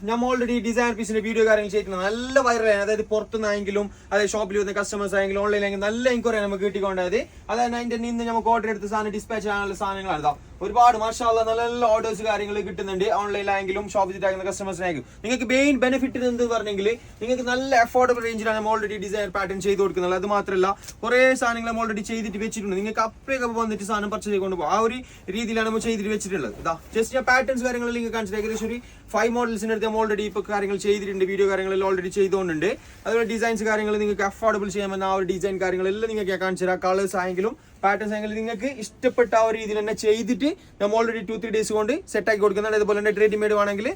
ഞാൻ already design പീസിന്റെ video കാര്യങ്ങൾ ചെയ്തിട്ടുണ്ട്. നല്ല വൈറലാണ്. അതായത് പുറത്തുനിന്നായെങ്കിലും അതായത് ഷോപ്പിൽ വന്ന കസ്റ്റമേഴ്സ് ആയെങ്കിലും ഓൺലൈനിലെങ്കിലും നല്ല എൻക്വയറി നമുക്ക് കിട്ടിക്കൊണ്ടത്. അതായത് അതിന്റെ നിന്ന് നമുക്ക് ഓർഡർ എടുത്ത സാധനം ഡിസ്പാച്ച് ചെയ്യാനുള്ള സാധനങ്ങളാണ്. ഒരുപാട് മാഷാഅല്ലാ നല്ല നല്ല ഓർഡേഴ്സ് കാര്യങ്ങൾ കിട്ടുന്നുണ്ട്. ഓൺലൈനിലായെങ്കിലും ഷോപ്പ് വിസിറ്റ് ആകുന്ന കസ്റ്റമേഴ്സിനായിരിക്കും. നിങ്ങൾക്ക് മെയിൻ ബെനിഫിറ്റ് എന്ത് പറഞ്ഞെങ്കിൽ നിങ്ങൾക്ക് നല്ല അഫോർഡബിൾ റേഞ്ചിലാണ് നമ്മൾ ഓൾറെഡി ഡിസൈൻ പാറ്റേൺ ചെയ്ത് കൊടുക്കുന്നത്. അത് മാത്രമല്ല കുറേ സാധനങ്ങൾ നമ്മൾ ഓൾറെഡി ചെയ്തിട്ട് വെച്ചിട്ടുണ്ട്. നിങ്ങൾക്ക് അപ്പഴേക്ക് വന്നിട്ട് സാധനം പർച്ചേസ് ചെയ്തുകൊണ്ട് പോകും. ആ ഒരു രീതിയിലാണ് നമ്മൾ ചെയ്തിട്ട് വെച്ചിട്ടുള്ളത്. ജസ്റ്റ് ഞാൻ പാറ്റേൺസ് കാര്യങ്ങൾ നിങ്ങൾക്ക് കാണിച്ചിട്ട് ഏകദേശം ഒരു 5 മോഡൽസിന്റെ അടുത്ത് നമ്മൾ ഓൾറെഡി ഇപ്പോൾ കാര്യങ്ങൾ ചെയ്തിട്ടുണ്ട്. വീഡിയോ കാര്യങ്ങളെല്ലാം ഓൾറെഡി ചെയ്തുകൊണ്ടുണ്ട്. അതുപോലെ ഡിസൈൻസ് കാര്യങ്ങൾ നിങ്ങൾക്ക് അഫോർഡബിൾ ചെയ്യാമെന്ന ആ ഒരു ഡിസൈൻ കാര്യങ്ങളെല്ലാം നിങ്ങൾക്ക് ഞാൻ കാണിച്ചു തരാം. കളേഴ്സ് ആയെങ്കിലും പാറ്റേൺസ് ആയെങ്കിലും നിങ്ങൾക്ക് ഇഷ്ടപ്പെട്ട ആ ഒരു രീതിയിൽ തന്നെ ചെയ്തിട്ട് നമ്മൾ ഓൾറെഡി 2-3 ഡേയ്സ് കൊണ്ട് സെറ്റ് ആക്കി കൊടുക്കുന്നുണ്ട്. അതുപോലെ തന്നെ റെഡിമെയ്ഡ് ആണെങ്കിൽ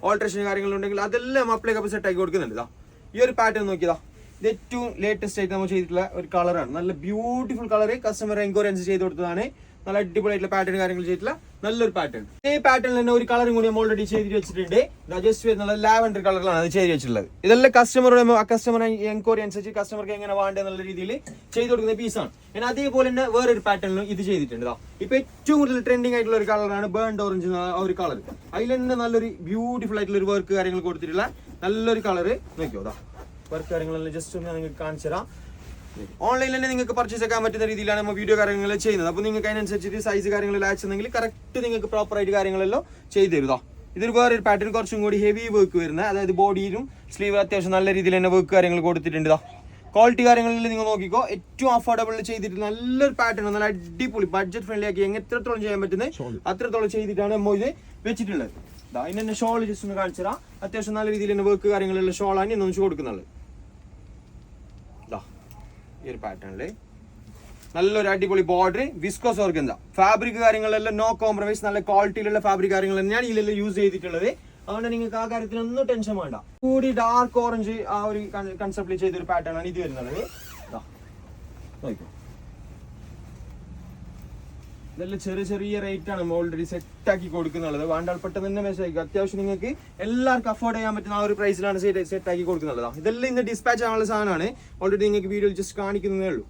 ഓൾട്രേഷൻ കാര്യങ്ങളുണ്ടെങ്കിൽ അതെല്ലാം അപ്ലൈ സെറ്റ് ആക്കി കൊടുക്കുന്നുണ്ട്. ഈ ഒരു പാറ്റേൺ നോക്കിയതാ, ഇത് ഏറ്റവും ലേറ്റസ്റ്റ് ആയിട്ട് നമ്മൾ ചെയ്തിട്ടുള്ള ഒരു കളറാണ്. നല്ല ബ്യൂട്ടിഫുൾ കളർ കസ്റ്റമർ എൻക്വയറി അനുസരിച്ച് ചെയ്ത് കൊടുത്തതാണ്. നല്ല അടിപൊളിയായിട്ടുള്ള പാറ്റേൺ കാര്യങ്ങൾ ചെയ്തിട്ടുള്ള നല്ലൊരു പാറ്റേൺ. ഈ പാറ്റേണിൽ തന്നെ ഒരു കളറും കൂടി നമ്മൾ ഓൾറെഡി ചെയ്തിട്ട് വെച്ചിട്ടുണ്ട്. ജസ്റ്റ് വരുന്ന ലാവൻഡർ കളറിലാണ് അത് ചെയ്ത് വെച്ചിട്ടുള്ളത്. ഇതെല്ലാം കസ്റ്റമർ എൻക്വയറി അനുസരിച്ച് കസ്റ്റമർക്ക് എങ്ങനെ വേണ്ട എന്നുള്ള രീതിയിൽ ചെയ്ത് കൊടുക്കുന്ന പീസാണ്. ഞാൻ അതേപോലെ തന്നെ വേറൊരു പാറ്റേണിലും ഇത് ചെയ്തിട്ടുണ്ട്. ഇപ്പൊ ഏറ്റവും കൂടുതൽ ട്രെൻഡിങ് ആയിട്ടുള്ള ഒരു കളറാണ് ബേൺഡ് ഓറഞ്ച് ഒരു കളർ. അതിൽ തന്നെ നല്ലൊരു ബ്യൂട്ടിഫുൾ ആയിട്ടുള്ള ഒരു വർക്ക് കാര്യങ്ങൾ കൊടുത്തിട്ടുള്ള നല്ലൊരു കളറ് നോക്കിയോ. വർക്ക് കാര്യങ്ങളെല്ലാം ജസ്റ്റ് ഒന്ന് നിങ്ങൾക്ക് കാണിച്ചു തരാം. ഓൺലൈനിൽ തന്നെ നിങ്ങൾക്ക് പർച്ചേസ് ചെയ്യാൻ പറ്റുന്ന രീതിയിലാണ് നമ്മൾ വീഡിയോ കാര്യങ്ങൾ ചെയ്യുന്നത്. അപ്പോൾ നിങ്ങൾക്ക് അതിനനുസരിച്ചിട്ട് സൈസ് കാര്യങ്ങളെല്ലാം അയച്ചെങ്കിൽ കറക്റ്റ് നിങ്ങൾക്ക് പ്രോപ്പർ ആയിട്ട് കാര്യങ്ങളെല്ലാം ചെയ്തു തരുതാ. ഇതൊരു വേറൊരു പാറ്റേൺ കുറച്ചും കൂടി ഹെവി വർക്ക് വരുന്നത്. അതായത് ബോഡിയിലും സ്ലീവ് അത്യാവശ്യം നല്ല രീതിയിൽ തന്നെ വർക്ക് കാര്യങ്ങൾ കൊടുത്തിട്ടുണ്ട്. ക്വാളിറ്റി കാര്യങ്ങളിൽ നിങ്ങൾ നോക്കിക്കോ. ഏറ്റവും അഫോർഡബിൾ ചെയ്തിട്ട് നല്ലൊരു പാറ്റേൺ, നല്ല അടിപൊളി ബഡ്ജറ്റ് ഫ്രണ്ട്ലി ആക്കി എത്രത്തോളം ചെയ്യാൻ പറ്റുന്നത് അത്രത്തോളം ചെയ്തിട്ടാണ് നമ്മൾ ഇത് വെച്ചിട്ടുള്ളത്. അതിന് തന്നെ ഷോൾ ജസ്റ്റ് ഒന്ന് കാണിച്ചു തരാം. അത്യാവശ്യം നല്ല രീതിയിൽ തന്നെ വർക്ക് കാര്യങ്ങളുള്ള ഷോളാണ് ഇന്ന് വെച്ച് കൊടുക്കുന്നത്. ഈ ഒരു പാറ്റേണില് നല്ലൊരു അടിപൊളി ബോർഡർ, വിസ്കോസ് ഓർഗൻസ ഫാബ്രിക് കാര്യങ്ങളെല്ലാം നോ കോംപ്രമൈസ്, നല്ല ക്വാളിറ്റിയിലുള്ള ഫാബ്രിക് കാര്യങ്ങൾ തന്നെയാണ് ഇതിലെല്ലാം യൂസ് ചെയ്തിട്ടുള്ളത്. അതുകൊണ്ട് നിങ്ങൾക്ക് ആ കാര്യത്തിനൊന്നും ടെൻഷൻ വേണ്ട. കൂടി ഡാർക്ക് ഓറഞ്ച് ആ ഒരു കൺസെപ്റ്റിൽ ചെയ്തൊരു പാറ്റേൺ ആണ് ഇത് വരുന്നത്. ഇതെല്ലാം ചെറിയ റേറ്റ് ആണ് ഓൾറെഡി സെറ്റ് ആക്കി കൊടുക്കുന്നുള്ളത്. വേണ്ടാൽ പെട്ടെന്ന് തന്നെ മെസ്സേജ് അയക്കും. അത്യാവശ്യം നിങ്ങൾക്ക് എല്ലാവർക്കും അഫോർഡ് ചെയ്യാൻ പറ്റുന്ന ആ ഒരു പ്രൈസിലാണ് സെറ്റ് ആക്കി കൊടുക്കുന്നുള്ളത്. ഇതെല്ലാം ഇന്ന് ഡിസ്പാച്ച് ആവാനുള്ള സാധനമാണ്. ഓൾറെഡി നിങ്ങൾക്ക് വീഡിയോയിൽ ജസ്റ്റ് കാണിക്കുന്നതേ ഉള്ളൂ.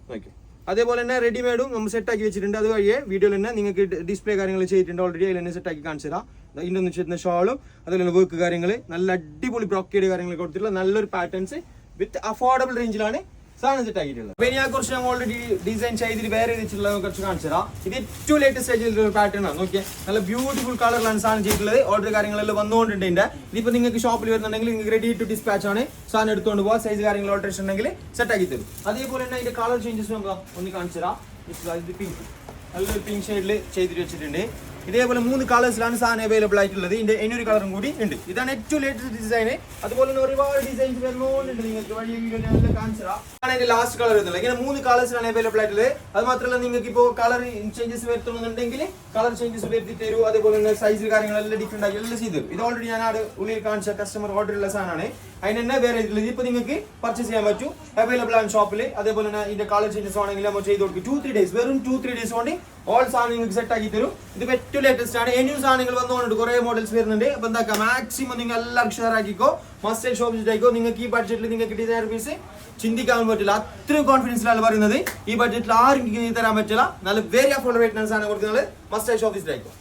നോക്കിയോ. അതേപോലെ തന്നെ റെഡിമെയ്ഡും നമ്മൾ സെറ്റ് ആക്കി വെച്ചിട്ടുണ്ട്. അത് വഴിയെ വീഡിയോയിൽ തന്നെ നിങ്ങൾക്ക് ഡിസ്പ്ലേ കാര്യങ്ങൾ ചെയ്തിട്ടുണ്ട്. ഓൾറെഡി അതിൽ തന്നെ സെറ്റ് ആക്കി കാണിച്ചു തരാം. ഇതിൻ്റെ വെച്ചിരുന്ന ഷോളും അതുപോലെ വർക്ക് കാര്യങ്ങൾ നല്ല അടിപൊളി ബ്രോക്കേഡ് കാര്യങ്ങൾ കൊടുത്തിട്ടുള്ള നല്ലൊരു പാറ്റേൺസ് വിത്ത് അഫോർഡബിൾ റേഞ്ചിലാണ് സാധനം സെറ്റ് ആക്കിയിട്ടുള്ളത്. പിന്നെ ഞാൻ കുറച്ച് ഞാൻ ഓൾറെഡി ഡിസൈൻ ചെയ്തിട്ട് വേറെ രീതിയിലുള്ള കുറച്ച് കാണിച്ചു തരാം. ഇത് ഏറ്റവും ലേറ്റസ്റ്റ് ആയിട്ടുള്ള ഒരു പാറ്റേൺ ആണ്. നോക്കിയാൽ നല്ല ബ്യൂട്ടിഫുൾ കളറിലാണ് സാധനം ചെയ്തിട്ടുള്ളത്. ഓർഡർ കാര്യങ്ങളെല്ലാം വന്നുകൊണ്ടുണ്ട്. ഇതിപ്പോൾ നിങ്ങൾക്ക് ഷോപ്പിൽ വരുന്നുണ്ടെങ്കിൽ നിങ്ങൾക്ക് റെഡി ടു ഡിസ്പാച്ച് ആണ്. സാധനം എടുത്തുകൊണ്ട് പോകാം. സൈസ് കാര്യങ്ങൾ ഓൾട്രേഷൻ ഉണ്ടെങ്കിൽ സെറ്റ് ആക്കി തരും. അതേപോലെ തന്നെ അതിന്റെ കളർ ചേഞ്ചസ് നമുക്ക് ഒന്ന് കാണിച്ചു തരാം. ഇത് പിങ്ക്, നല്ലൊരു പിങ്ക് ഷെയ്ഡിൽ ചെയ്തിട്ട് വെച്ചിട്ടുണ്ട്. ഇതേപോലെ 3 കളേഴ്സിലാണ് സാധനം അവൈലബിൾ ആയിട്ടുള്ളത്. ഇതിന്റെ ഇനിയൊരു കളറും കൂടി ഉണ്ട്. ഇതാണ് ഏറ്റവും ലേറ്റസ്റ്റ് ഡിസൈൻ. അതുപോലെ തന്നെ ഒരുപാട് ഡിസൈൻസ് വരുന്നോണ്ടുണ്ട്. നിങ്ങൾക്ക് വഴി വീഡിയോ കാണിച്ചു തരാം. അതിന്റെ ലാസ്റ്റ് കളർ വരുന്നത് ഇങ്ങനെ 3 കളേഴ്സിലാണ് അവൈലബിൾ ആയിട്ടുള്ളത്. അത് മാത്രമല്ല നിങ്ങൾക്ക് ഇപ്പോൾ കളർ ചേഞ്ചസ് വരുത്തുന്നുണ്ടെങ്കിൽ കളർ ചേഞ്ചസ് വരുത്തി തരൂ. അതേപോലെ തന്നെ സൈസ് കാര്യങ്ങളെല്ലാം ഡിഫറെന്റ് ആക്കി എല്ലാം ചെയ്തു തരും. ഇത് ഓൾറെഡി ഞാൻ ആ ഉള്ളിൽ കാണിച്ച കസ്റ്റമർ ഓർഡർ ഉള്ള സാധനമാണ്. അതിന് തന്നെ വേറെ ഇതിൽ ഇപ്പൊ നിങ്ങൾക്ക് പർച്ചേസ് ചെയ്യാൻ പറ്റും. അവൈലബിൾ ആണ് ഷോപ്പിൽ. അതേപോലെ തന്നെ ഇതിന്റെ കളർ ചേഞ്ചസ് ആണെങ്കിൽ നമ്മൾ ചെയ്ത് കൊടുക്കും. 2-3 ഡേയ്സ് വെറും 2-3 ഡേയ്സ് കൊണ്ട് ഓൾ സാധനം നിങ്ങൾക്ക് സെറ്റ് ആക്കി തരും. ഇത് ഏറ്റവും ലേറ്റസ്റ്റ് ആണ്. ഇനിയും സാധനങ്ങൾ വന്നുകൊണ്ട് കുറെ മോഡൽസ് വരുന്നുണ്ട്. അപ്പൊ എന്താക്കാം, മാക്സിമം നിങ്ങൾ എല്ലാവർക്കും ഷെയർ ആക്കിക്കോ. മസ്റ്റ് ഷോപ്പ് വിസിറ്റ് ആയിക്കോ. നിങ്ങൾക്ക് ഈ ബഡ്ജറ്റിൽ നിങ്ങൾക്ക് ഡിസൈൻ പീസ് ചിന്തിക്കാൻ പറ്റില്ല. അത്രയും കോൺഫിഡൻസിലാണ് പറയുന്നത്. ഈ ബഡ്ജറ്റിൽ ആരും തരാൻ പറ്റില്ല. നല്ല വെരി അഫോർഡബിൾ ആയിട്ടാണ് സാധനം കൊടുക്കുന്നത്. മസ്റ്റ് ഷോപ്പ് വിസിറ്റ് ആയിക്കോ.